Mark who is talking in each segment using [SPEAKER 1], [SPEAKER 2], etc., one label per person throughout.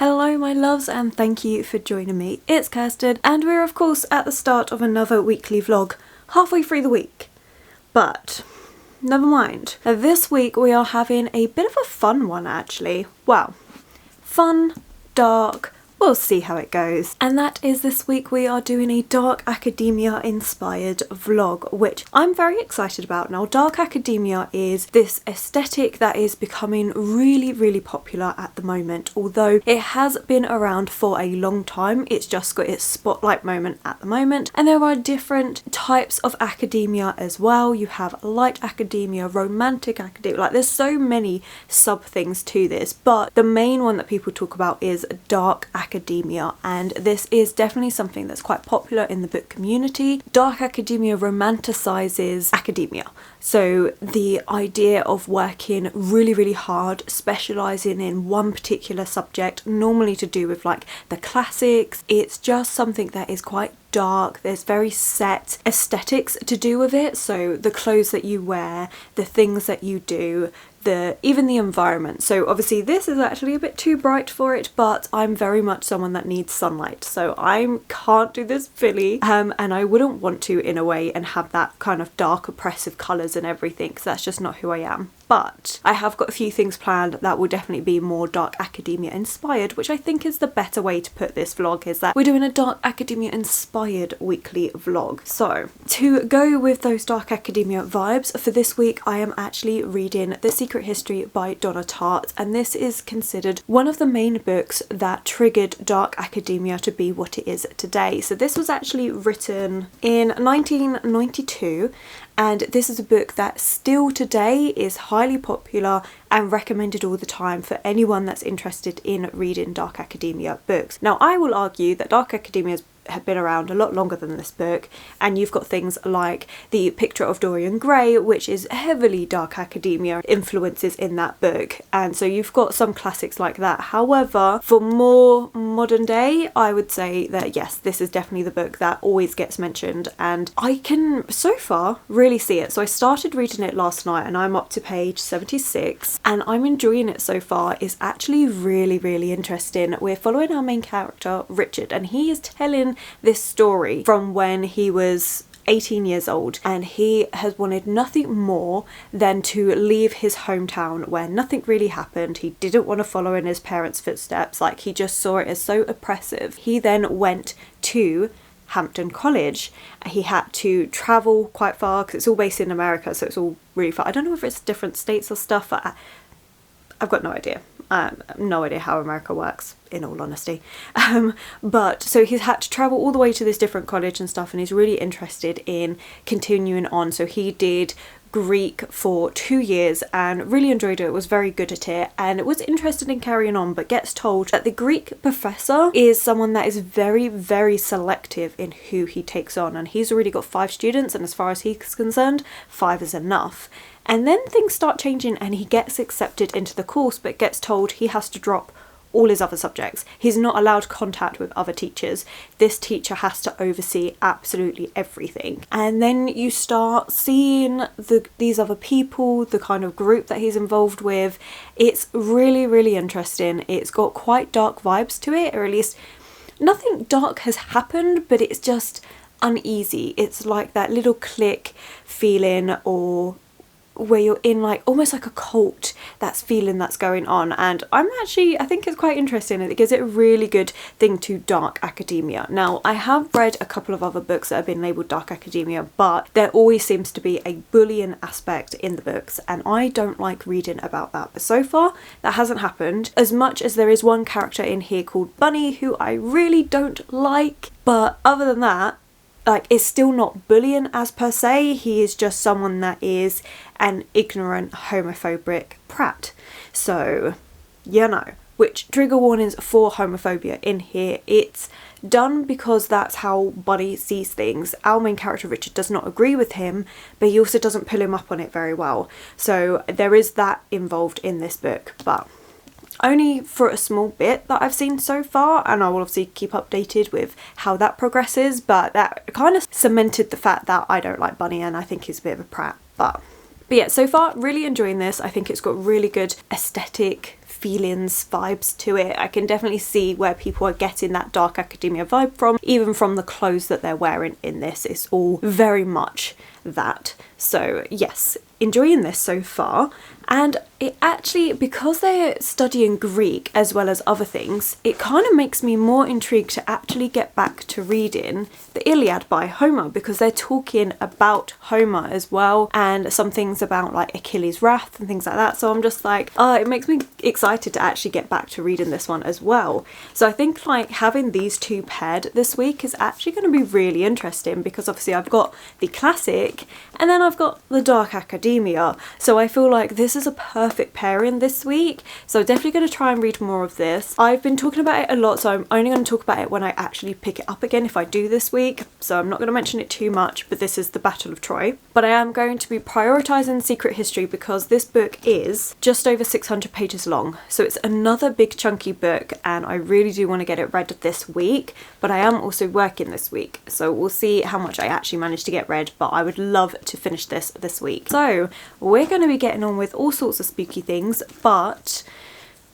[SPEAKER 1] Hello my loves and thank you for joining me. It's Kirsten and we're of course at the start of another weekly vlog halfway through the week. But never mind. This week we are having a bit of a fun one actually. Well, fun, dark, we'll see how it goes. And that is this week we are doing a dark academia inspired vlog, which I'm very excited about. Now, dark academia is this aesthetic that is becoming really popular at the moment. Although it has been around for a long time, it's just got its spotlight moment at the moment. And there are different types of academia as well. You have light academia, romantic academia, like there's so many sub things to this, but the main one that people talk about is dark academia, and this is definitely something that's quite popular in the book community. Dark academia romanticizes academia. So the idea of working really hard, specializing in one particular subject, normally to do with like the classics, it's just something that is quite dark. There's very set aesthetics to do with it, so the clothes that you wear, the things that you do, even the environment. So obviously this is actually a bit too bright for it, but I'm very much someone that needs sunlight, so I can't do this fully, and I wouldn't want to in a way and have that kind of dark oppressive colours and everything, because that's just not who I am. But I have got a few things planned that will definitely be more dark academia inspired, which I think is the better way to put this vlog, is that we're doing a dark academia inspired weekly vlog. So to go with those dark academia vibes, for this week I am actually reading The Secret History by Donna Tartt, and this is considered one of the main books that triggered dark academia to be what it is today. So this was actually written in 1992, and this is a book that still today is highly popular and recommended all the time for anyone that's interested in reading dark academia books. Now, I will argue that dark academia have been around a lot longer than this book, and you've got things like The Picture of Dorian Gray, which is heavily dark academia influences in that book, and so you've got some classics like that. However, for more modern day, I would say that yes, this is definitely the book that always gets mentioned, and I can so far really see it. So I started reading it last night and I'm up to page 76 and I'm enjoying it so far. It's actually really interesting. We're following our main character Richard, and he is telling this story from when he was 18 years old, and he has wanted nothing more than to leave his hometown where nothing really happened. He didn't want to follow in his parents' footsteps, like he just saw it as so oppressive. He then went to Hampton College. He had to travel quite far because it's all based in America, so it's all really far. I don't know if it's different states or stuff, but I've got no idea. No idea how America works, in all honesty. But so he's had to travel all the way to this different college and stuff, and he's really interested in continuing on. So he did Greek for 2 years and really enjoyed it, was very good at it, and was interested in carrying on, but gets told that the Greek professor is someone that is very selective in who he takes on, and he's already got 5 students, and as far as he's concerned, 5 is enough. And then things start changing and he gets accepted into the course, but gets told he has to drop all his other subjects. He's not allowed contact with other teachers. This teacher has to oversee absolutely everything. And then you start seeing these other people, the kind of group that he's involved with. It's really interesting. It's got quite dark vibes to it, or at least nothing dark has happened, but it's just uneasy. It's like that little click feeling, or where you're in like almost like a cult, that's feeling that's going on. And I think it's quite interesting. It gives it a really good thing to dark academia. Now, I have read a couple of other books that have been labelled dark academia, but there always seems to be a bullying aspect in the books, and I don't like reading about that. But so far that hasn't happened, as much as there is one character in here called Bunny who I really don't like, but other than that, like, it's still not bullying as per se. He is just someone that is an ignorant homophobic prat. So, you know, which trigger warnings for homophobia in here. It's done because that's how Bunny sees things. Our main character Richard does not agree with him, but he also doesn't pull him up on it very well. So there is that involved in this book, but only for a small bit that I've seen so far, and I will obviously keep updated with how that progresses. But that kind of cemented the fact that I don't like Bunny and I think he's a bit of a prat. But But yeah, so far really enjoying this. I think it's got really good aesthetic feelings, vibes to it. I can definitely see where people are getting that dark academia vibe from, even from the clothes that they're wearing in this. It's all very much that. So yes, enjoying this so far. And it actually, because they're studying Greek as well as other things, it kind of makes me more intrigued to actually get back to reading the Iliad by Homer, because they're talking about Homer as well, and some things about like Achilles' wrath and things like that. So I'm just like, it makes me excited to actually get back to reading this one as well. So I think like having these two paired this week is actually going to be really interesting, because obviously I've got the classic and then I've got the dark academia. So I feel like this is a perfect pairing this week. So definitely going to try and read more of this. I've been talking about it a lot, so I'm only going to talk about it when I actually pick it up again, if I do this week. So I'm not going to mention it too much, but this is the Battle of Troy. But I am going to be prioritising Secret History because this book is just over 600 pages long. So it's another big chunky book, and I really do want to get it read this week, but I am also working this week. So we'll see how much I actually manage to get read, but I would love to finish this week. So we're going to be getting on with all sorts of spooky things, but,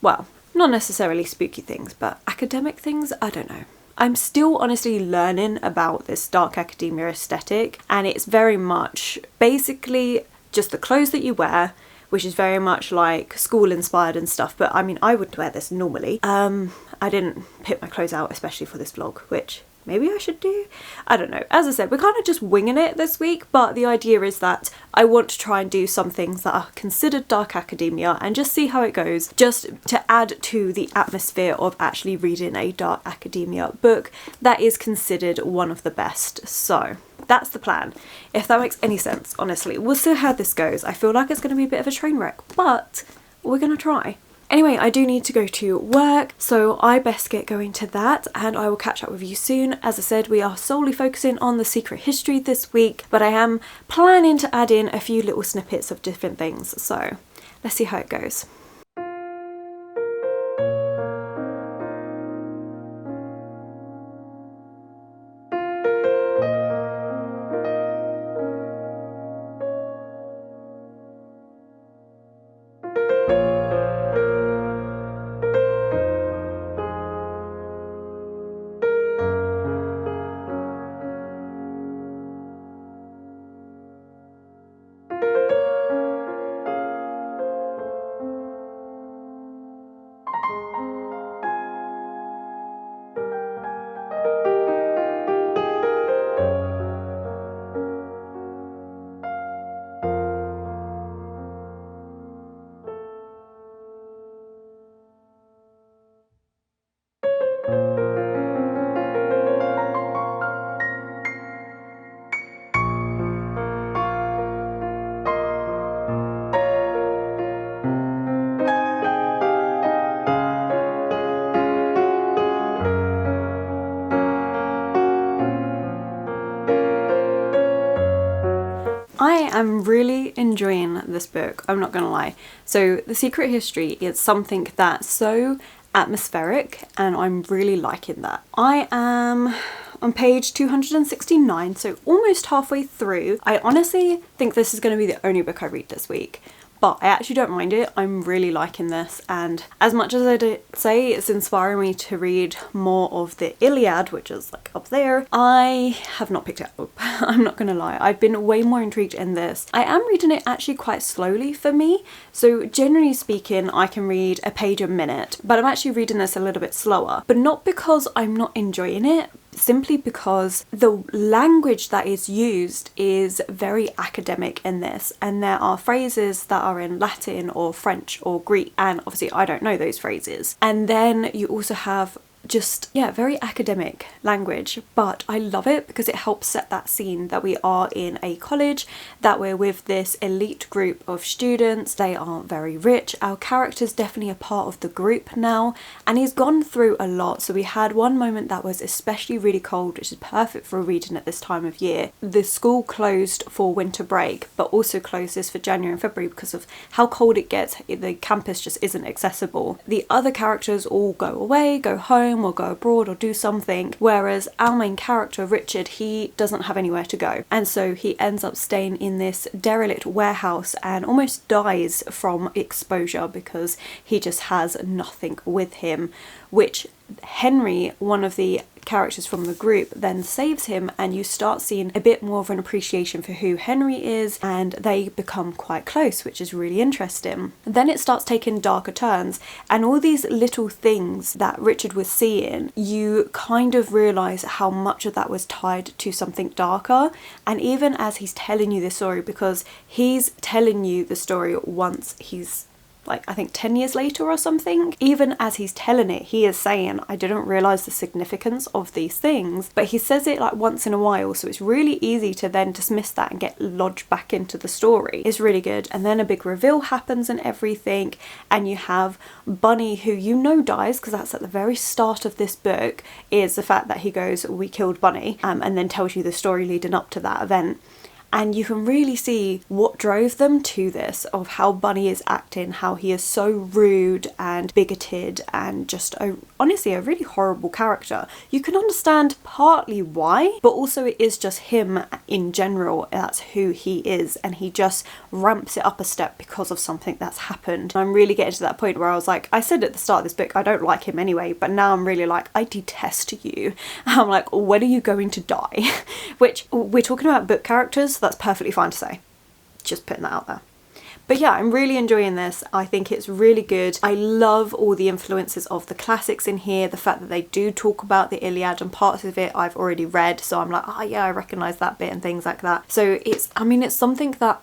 [SPEAKER 1] well, not necessarily spooky things, but academic things, I don't know. I'm still honestly learning about this dark academia aesthetic, and it's very much basically just the clothes that you wear, which is very much like school inspired and stuff, but I mean, I would wear this normally. I didn't pick my clothes out especially for this vlog, which maybe I should do. I don't know. As I said, we're kind of just winging it this week, but the idea is that I want to try and do some things that are considered dark academia and just see how it goes, just to add to the atmosphere of actually reading a dark academia book that is considered one of the best. So that's the plan, if that makes any sense. Honestly, we'll see how this goes. I feel like it's going to be a bit of a train wreck, but we're going to try. Anyway, I do need to go to work, so I best get going to that, and I will catch up with you soon. As I said, we are solely focusing on the Secret History this week, but I am planning to add in a few little snippets of different things, so let's see how it goes. I am really enjoying this book, I'm not gonna lie. So The Secret History is something that's so atmospheric, and I'm really liking that. I am on page 269, so almost halfway through. I honestly think this is going to be the only book I read this week, but I actually don't mind it. I'm really liking this, and as much as I did say it's inspiring me to read more of the Iliad, which is like up there, I have not picked it up. I'm not gonna lie, I've been way more intrigued in this. I am reading it actually quite slowly for me, so generally speaking I can read a page a minute, but I'm actually reading this a little bit slower, but not because I'm not enjoying it, simply because the language that is used is very academic in this, and there are phrases that are in Latin or French or Greek, and obviously I don't know those phrases. And then you also have just, yeah, very academic language, but I love it because it helps set that scene that we are in a college, that we're with this elite group of students. They are very rich. Our character's definitely a part of the group now, and he's gone through a lot. So we had one moment that was especially really cold, which is perfect for reading at this time of year. The school closed for winter break, but also closes for January and February because of how cold it gets. The campus just isn't accessible. The other characters all go away, go home, home or go abroad or do something, whereas our main character, Richard, he doesn't have anywhere to go. And so he ends up staying in this derelict warehouse and almost dies from exposure because he just has nothing with him, which Henry, one of the characters from the group, then saves him, and you start seeing a bit more of an appreciation for who Henry is, and they become quite close, which is really interesting. Then it starts taking darker turns, and all these little things that Richard was seeing, you kind of realise how much of that was tied to something darker. And even as he's telling you this story, because he's telling you the story once he's like, I think 10 years later or something, even as he's telling it, he is saying, I didn't realise the significance of these things, but he says it like once in a while, so it's really easy to then dismiss that and get lodged back into the story. It's really good. And then a big reveal happens and everything, and you have Bunny, who you know dies, because that's at the very start of this book, is the fact that he goes, we killed Bunny, and then tells you the story leading up to that event. And you can really see what drove them to this, of how Bunny is acting, how he is so rude and bigoted and just honestly a really horrible character. You can understand partly why, but also it is just him in general. That's who he is, and he just ramps it up a step because of something that's happened. I'm really getting to that point where I was like, I said at the start of this book, I don't like him anyway, but now I'm really like, I detest you. And I'm like, when are you going to die? Which, we're talking about book characters, so that's perfectly fine to say. Just putting that out there. But yeah, I'm really enjoying this. I think it's really good. I love all the influences of the classics in here. The fact that they do talk about the Iliad, and parts of it I've already read, so I'm like, oh yeah, I recognise that bit and things like that. So it's, I mean, it's something that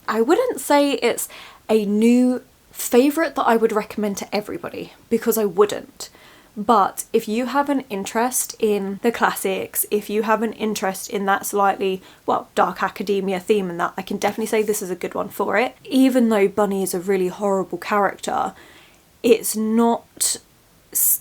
[SPEAKER 1] I wouldn't say it's a new favourite that I would recommend to everybody, because I wouldn't. But if you have an interest in the classics, if you have an interest in that slightly, well, dark academia theme and that, I can definitely say this is a good one for it. Even though Bunny is a really horrible character, it's not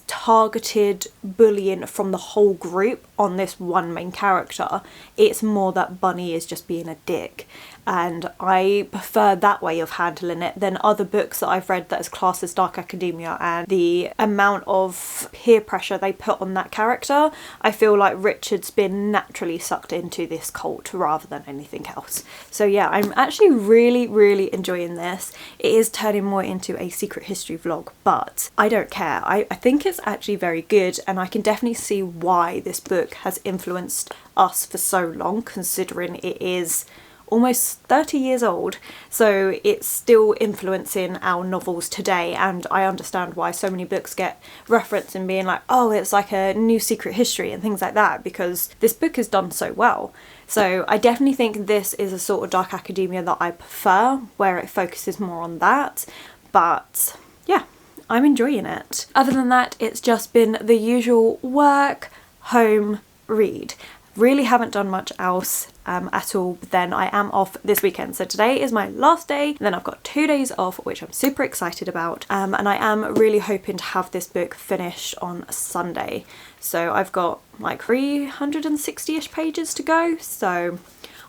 [SPEAKER 1] targeted bullying from the whole group on this one main character. It's more that Bunny is just being a dick, and I prefer that way of handling it than other books that I've read that is classed as dark academia, and the amount of peer pressure they put on that character. I feel like Richard's been naturally sucked into this cult rather than anything else. So yeah, I'm actually really enjoying this. It is turning more into a secret history vlog, but I don't care. I think it's actually very good, and I can definitely see why this book has influenced us for so long, considering it is almost 30 years old, so it's still influencing our novels today. And I understand why so many books get referenced and being like, oh, it's like a new secret history and things like that, because this book has done so well. So I definitely think this is a sort of dark academia that I prefer, where it focuses more on that. But yeah, I'm enjoying it. Other than that, it's just been the usual work, home, read. Really haven't done much else at all. Then I am off this weekend, so today is my last day, and then I've got 2 days off, which I'm super excited about, and I am really hoping to have this book finished on Sunday. So I've got like 360-ish pages to go. So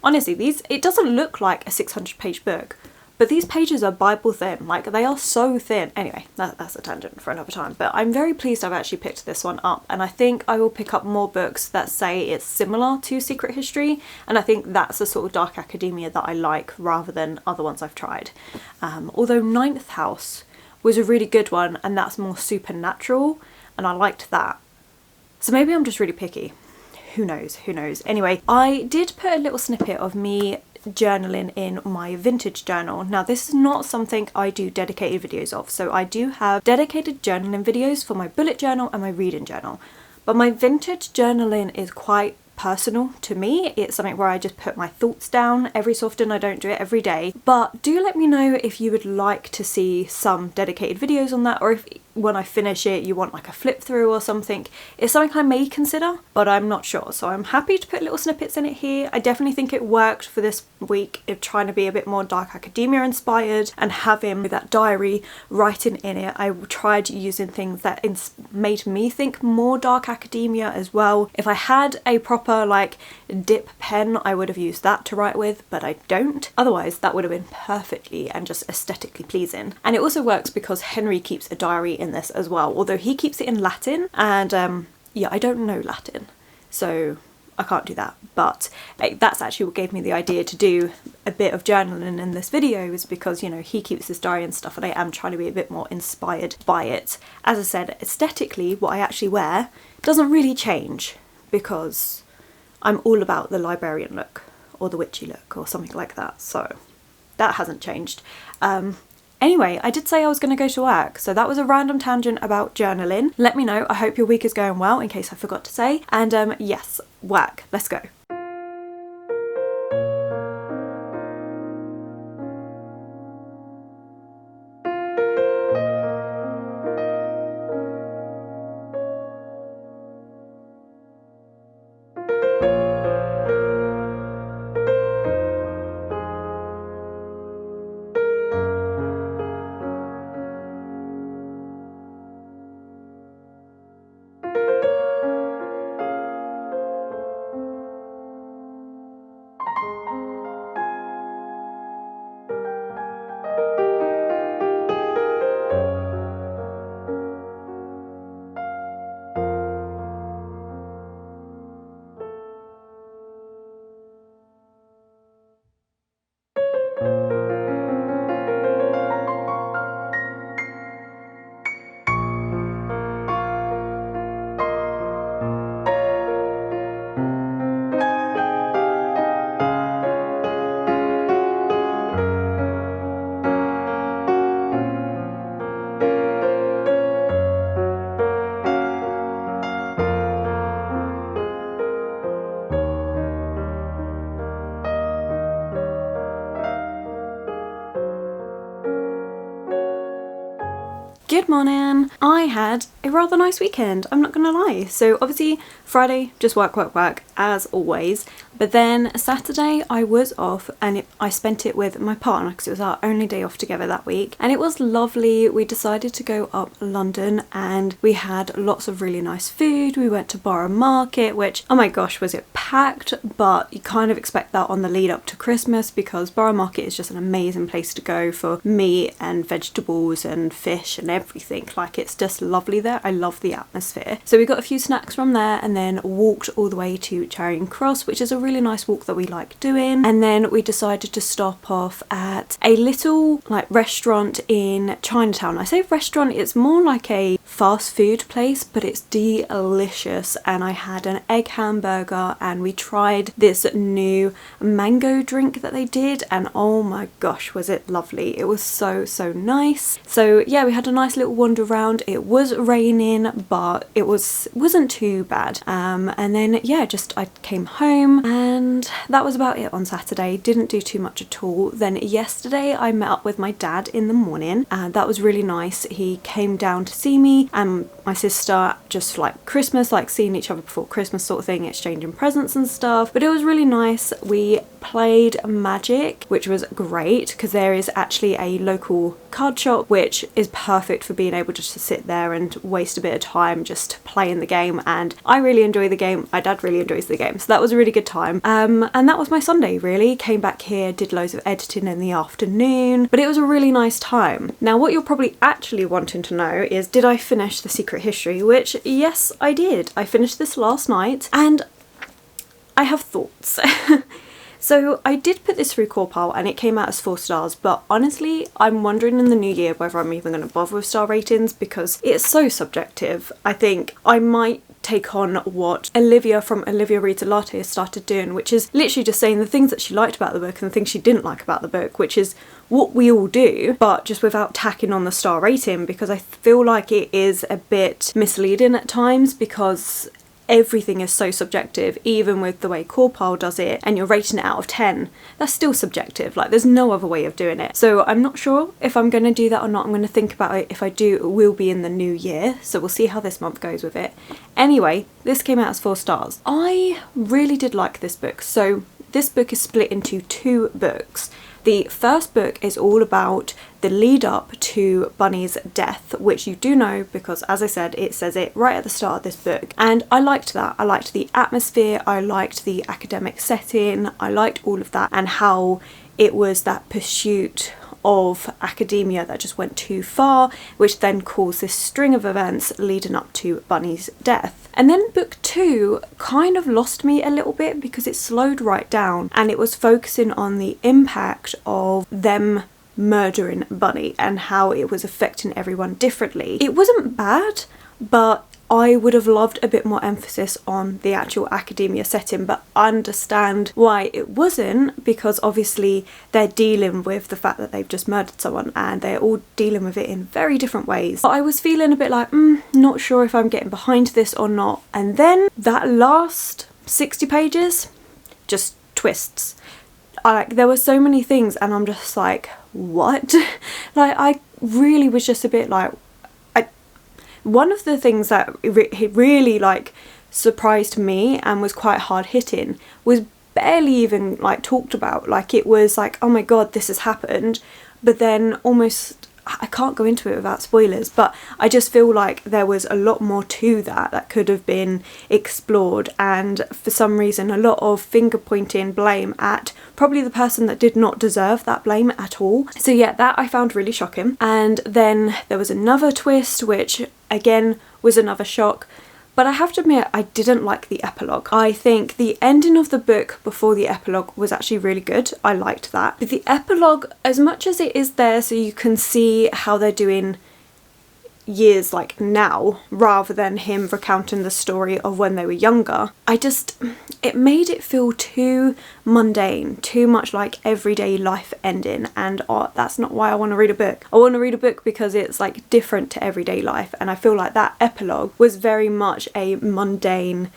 [SPEAKER 1] honestly, it doesn't look like a 600-page book, but these pages are Bible thin. Like, they are so thin. Anyway, that's a tangent for another time. But I'm very pleased I've actually picked this one up, and I think I will pick up more books that say it's similar to Secret History, and I think that's the sort of dark academia that I like rather than other ones I've tried. Although Ninth House was a really good one, and that's more supernatural, and I liked that. So maybe I'm just really picky. Who knows? Who knows? Anyway, I did put a little snippet of me journaling in my vintage journal. Now, this is not something I do dedicated videos of, so I do have dedicated journaling videos for my bullet journal and my reading journal, but my vintage journaling is quite personal to me. It's something where I just put my thoughts down every so often. I don't do it every day, but do let me know if you would like to see some dedicated videos on that, or if when I finish it you want like a flip through or something. It's something I may consider, but I'm not sure, so I'm happy to put little snippets in it here. I definitely think it worked for this week of trying to be a bit more dark academia inspired and having that diary writing in it. I tried using things that made me think more dark academia as well. If I had a proper like dip pen, I would have used that to write with, but I don't. Otherwise that would have been perfectly and just aesthetically pleasing. And it also works because Henry keeps a diary in this as well, although he keeps it in Latin, and yeah, I don't know Latin, so I can't do that, but that's actually what gave me the idea to do a bit of journaling in this video, is because, you know, he keeps his diary and stuff and I am trying to be a bit more inspired by it. As I said, aesthetically what I actually wear doesn't really change because I'm all about the librarian look or the witchy look or something like that, so that hasn't changed. Anyway, I did say I was going to go to work, so that was a random tangent about journaling. Let me know, I hope your week is going well, in case I forgot to say. And yes, work, let's go. Good morning! I had a rather nice weekend, I'm not gonna lie. So obviously Friday, just work, as always. But then Saturday I was off and I spent it with my partner because it was our only day off together that week. And it was lovely. We decided to go up London and we had lots of really nice food. We went to Borough Market, which, oh my gosh, was it packed, but you kind of expect that on the lead up to Christmas because Borough Market is just an amazing place to go for meat and vegetables and fish and everything. Like, it's just lovely there. I love the atmosphere. So we got a few snacks from there and then walked all the way to Charing Cross, which is a really nice walk that we like doing. And then we decided to stop off at a little like restaurant in Chinatown. I say restaurant, it's more like a fast food place, but it's delicious. And I had an egg hamburger and we tried this new mango drink that they did, and oh my gosh, was it lovely. It was so nice. So yeah, we had a nice little wander around. It was raining, but it wasn't too bad. And then yeah, just I came home and that was about it on Saturday. Didn't do too much at all. Then yesterday I met up with my dad in the morning and that was really nice. He came down to see me and my sister, just like Christmas, like seeing each other before Christmas sort of thing, exchanging presents and stuff. But it was really nice. We played Magic, which was great because there is actually a local card shop which is perfect for being able just to sit there and waste a bit of time just playing the game, and I really enjoy the game. My dad really enjoys the game, so that was a really good time. And that was my Sunday really. Came back here, did loads of editing in the afternoon, but it was a really nice time. Now what you're probably actually wanting to know is, did I finish The Secret History? Which yes, I did. I finished this last night and I have thoughts. So I did put this through Corpal and it came out as 4 stars, but honestly I'm wondering in the new year whether I'm even going to bother with star ratings because it's so subjective. I think I might take on what Olivia from Olivia Reads a Latte has started doing, which is literally just saying the things that she liked about the book and the things she didn't like about the book, which is what we all do, but just without tacking on the star rating, because I feel like it is a bit misleading at times because everything is so subjective. Even with the way Corpal does it and you're rating it out of 10, that's still subjective. Like, there's no other way of doing it. So I'm not sure if I'm going to do that or not. I'm going to think about it. If I do, it will be in the new year, so we'll see how this month goes with it. Anyway, this came out as 4 stars. I really did like this book. So this book is split into 2 books. The first book is all about the lead up to Bunny's death, which you do know because, as I said, it says it right at the start of this book. And I liked that. I liked the atmosphere, I liked the academic setting, I liked all of that and how it was that pursuit of academia that just went too far, which then caused this string of events leading up to Bunny's death. And then book 2 kind of lost me a little bit because it slowed right down and it was focusing on the impact of them murdering Bunny and how it was affecting everyone differently. It wasn't bad, but I would have loved a bit more emphasis on the actual academia setting, but I understand why it wasn't, because obviously they're dealing with the fact that they've just murdered someone and they're all dealing with it in very different ways. But I was feeling a bit like, not sure if I'm getting behind this or not. And then that last 60 pages, just twists. There were so many things and I'm just like, what? Like, I really was just a bit like, one of the things that really like surprised me and was quite hard hitting was barely even like talked about. Like, it was like, oh my god, this has happened, but then almost, I can't go into it without spoilers, but I just feel like there was a lot more to that could have been explored, and for some reason a lot of finger pointing, blame at probably the person that did not deserve that blame at all. So yeah, that I found really shocking. And then there was another twist which again was another shock. But I have to admit, I didn't like the epilogue. I think the ending of the book before the epilogue was actually really good. I liked that. But the epilogue, as much as it is there so you can see how they're doing years like now, rather than him recounting the story of when they were younger, it made it feel too mundane, too much like everyday life ending, and that's not why I want to read a book. I want to read a book because it's like different to everyday life, and I feel like that epilogue was very much a mundane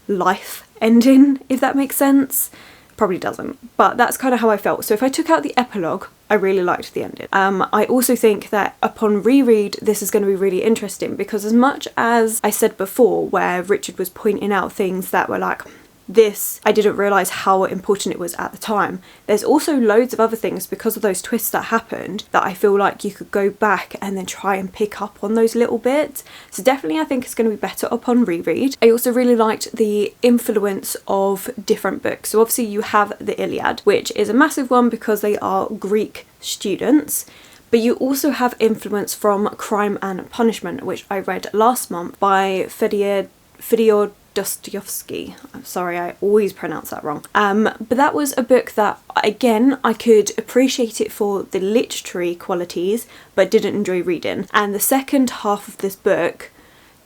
[SPEAKER 1] life ending, if that makes sense. Probably doesn't, but that's kind of how I felt. So if I took out the epilogue, I really liked the ending. I also think that upon reread, this is going to be really interesting, because as much as I said before, where Richard was pointing out things that were like, this, I didn't realise how important it was at the time, there's also loads of other things because of those twists that happened that I feel like you could go back and then try and pick up on those little bits. So definitely I think it's going to be better upon reread. I also really liked the influence of different books. So obviously you have the Iliad, which is a massive one because they are Greek students, but you also have influence from Crime and Punishment, which I read last month by Fyodor Dostoevsky. I'm sorry, I always pronounce that wrong. But that was a book that, again, I could appreciate it for the literary qualities, but didn't enjoy reading. And the second half of this book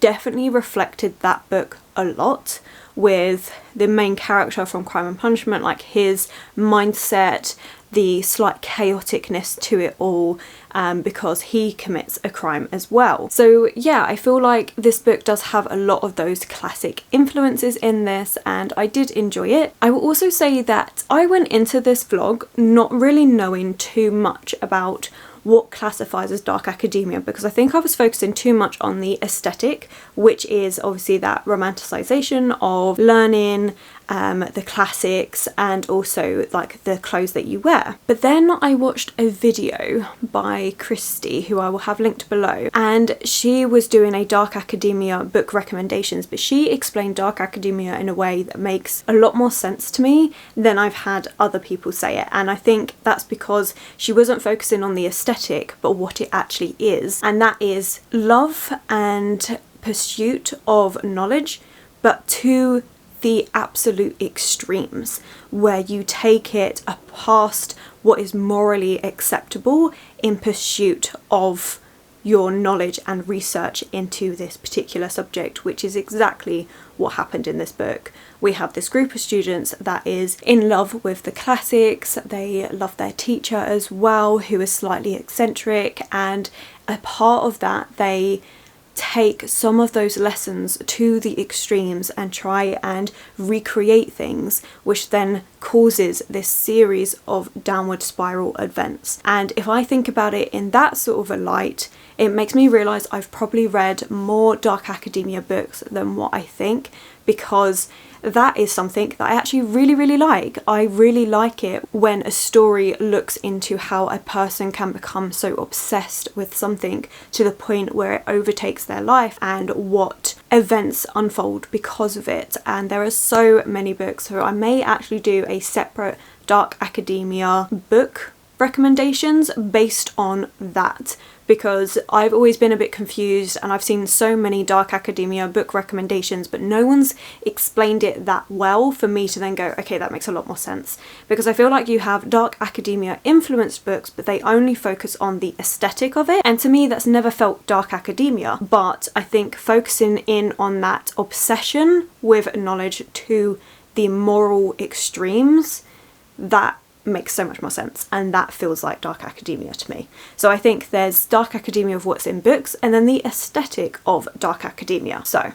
[SPEAKER 1] definitely reflected that book a lot, with the main character from Crime and Punishment, like his mindset, the slight chaoticness to it all, because he commits a crime as well. So yeah, I feel like this book does have a lot of those classic influences in this, and I did enjoy it. I will also say that I went into this vlog not really knowing too much about what classifies as dark academia, because I think I was focusing too much on the aesthetic, which is obviously that romanticization of learning, the classics, and also like the clothes that you wear. But then I watched a video by Christy, who I will have linked below, and she was doing a dark academia book recommendations, but she explained dark academia in a way that makes a lot more sense to me than I've had other people say it. And I think that's because she wasn't focusing on the aesthetic, but what it actually is, and that is love and pursuit of knowledge, but to the absolute extremes, where you take it past what is morally acceptable in pursuit of your knowledge and research into this particular subject, which is exactly what happened in this book. We have this group of students that is in love with the classics, they love their teacher as well, who is slightly eccentric, and a part of that, they take some of those lessons to the extremes and try and recreate things, which then causes this series of downward spiral events. And if I think about it in that sort of a light, it makes me realise I've probably read more dark academia books than what I think, because that is something that I actually really like. I really like it when a story looks into how a person can become so obsessed with something to the point where it overtakes their life and what events unfold because of it. And there are so many books, so I may actually do a separate dark academia book recommendations based on that, because I've always been a bit confused and I've seen so many dark academia book recommendations, but no one's explained it that well for me to then go, okay, that makes a lot more sense. Because I feel like you have dark academia influenced books, but they only focus on the aesthetic of it, and to me that's never felt dark academia. But I think focusing in on that obsession with knowledge to the moral extremes, that makes so much more sense, and that feels like dark academia to me. So I think there's dark academia of what's in books and then the aesthetic of dark academia. So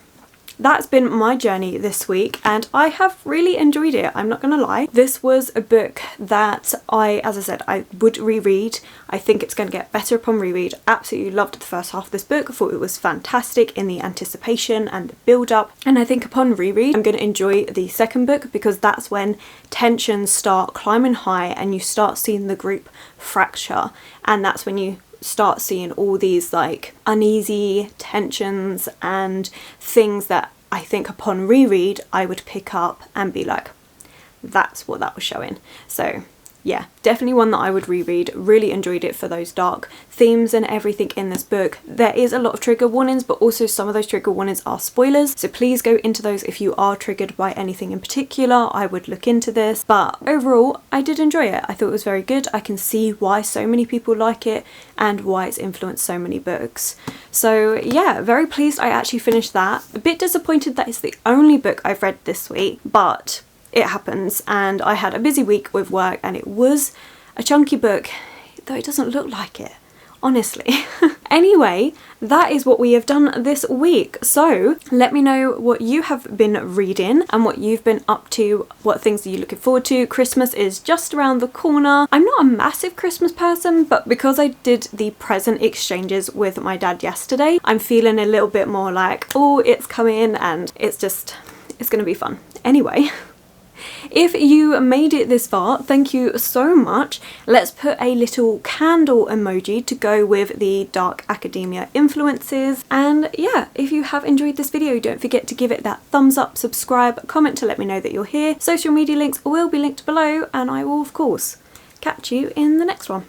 [SPEAKER 1] that's been my journey this week and I have really enjoyed it, I'm not gonna lie. This was a book that as I said, I would reread. I think it's going to get better upon reread. Absolutely loved the first half of this book. I thought it was fantastic in the anticipation and the build up, and I think upon reread I'm going to enjoy the second book, because that's when tensions start climbing high and you start seeing the group fracture, and that's when you start seeing all these like uneasy tensions and things that I think upon reread I would pick up and be like, that's what that was showing. So yeah, definitely one that I would reread. Really enjoyed it for those dark themes and everything in this book. There is a lot of trigger warnings, but also some of those trigger warnings are spoilers, so please go into those if you are triggered by anything in particular. I would look into this, but overall I did enjoy it. I thought it was very good. I can see why so many people like it and why it's influenced so many books. So yeah, very pleased I actually finished that. A bit disappointed that it's the only book I've read this week, but it happens, and I had a busy week with work and it was a chunky book, though it doesn't look like it, honestly. Anyway, that is what we have done this week. So let me know what you have been reading and what you've been up to, what things are you looking forward to. Christmas is just around the corner. I'm not a massive Christmas person, but because I did the present exchanges with my dad yesterday, I'm feeling a little bit more like, oh, it's coming, and it's gonna be fun. Anyway, if you made it this far, thank you so much. Let's put a little candle emoji to go with the dark academia influences. And yeah, if you have enjoyed this video, don't forget to give it that thumbs up, subscribe, comment to let me know that you're here. Social media links will be linked below, and I will of course catch you in the next one.